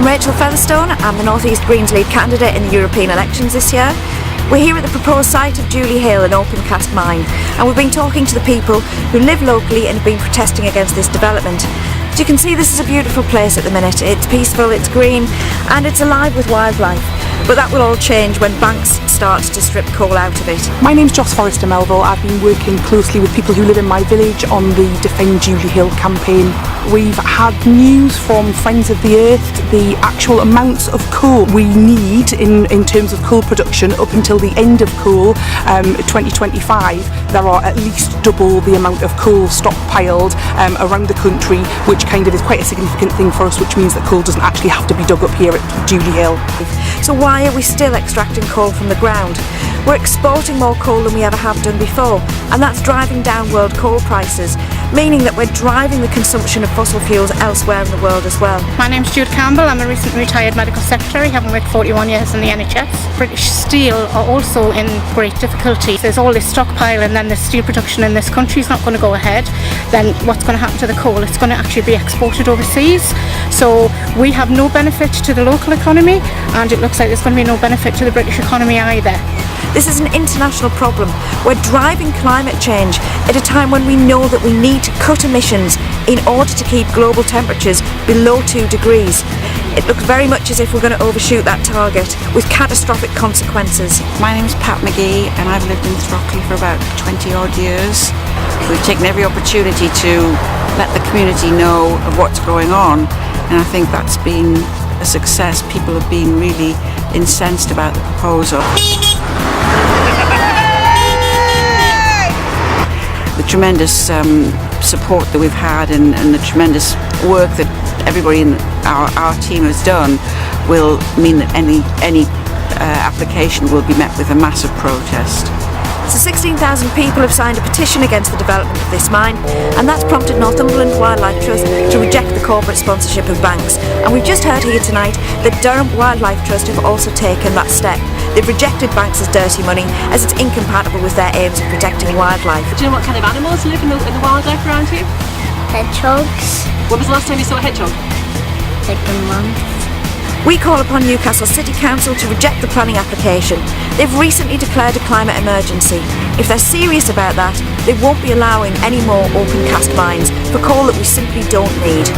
I'm Rachel Featherstone. I'm the North East Greens lead candidate in the European elections this year. We're here at the proposed site of Dewley Hill, an open cast mine, and we've been talking to the people who live locally and have been protesting against this development. As you can see, this is a beautiful place at the minute. It's peaceful, it's green, and it's alive with wildlife. But that will all change when banks start to strip coal out of it. My name's Joss Forrester Melville. I've been working closely with people who live in my village on the Defend Dewley Hill campaign. We've had news from Friends of the Earth, the actual amounts of coal we need in terms of coal production up until the end of coal, 2025. There are at least double the amount of coal stockpiled around the country, which kind of is quite a significant thing for us, which means that coal doesn't actually have to be dug up here at Dewley Hill. So why are we still extracting coal from the ground? We're exporting more coal than we ever have done before, and that's driving down world coal prices, meaning that we're driving the consumption of fossil fuels elsewhere in the world as well. My name's Jude Campbell. I'm a recent retired medical secretary, having worked 41 years in the NHS. British Steel are also in great difficulty. There's all this stockpile, and then the steel production in this country is not going to go ahead. Then what's going to happen to the coal? It's going to actually be exported overseas. So we have no benefit to the local economy, and it looks like there's going to be no benefit to the British economy either. This is an international problem. We're driving climate change at a time when we know that we need to cut emissions in order to keep global temperatures below 2 degrees. It looks very much as if we're going to overshoot that target with catastrophic consequences. My name's Pat McGee, and I've lived in Throckley for about 20 odd years. We've taken every opportunity to let the community know of what's going on, and I think that's been a success. People have been really incensed about the proposal. The tremendous support that we've had and the tremendous work that everybody in our team has done will mean that any application will be met with a massive protest. So 16,000 people have signed a petition against the development of this mine, and that's prompted Northumberland Wildlife Trust to reject the corporate sponsorship of banks. And we've just heard here tonight that Durham Wildlife Trust have also taken that step. They've rejected banks as dirty money, as it's incompatible with their aims of protecting wildlife. Do you know what kind of animals live in the wildlife around here? Hedgehogs. When was the last time you saw a hedgehog? Like a month. We call upon Newcastle City Council to reject the planning application. They've recently declared a climate emergency. If they're serious about that, they won't be allowing any more open cast mines for coal that we simply don't need.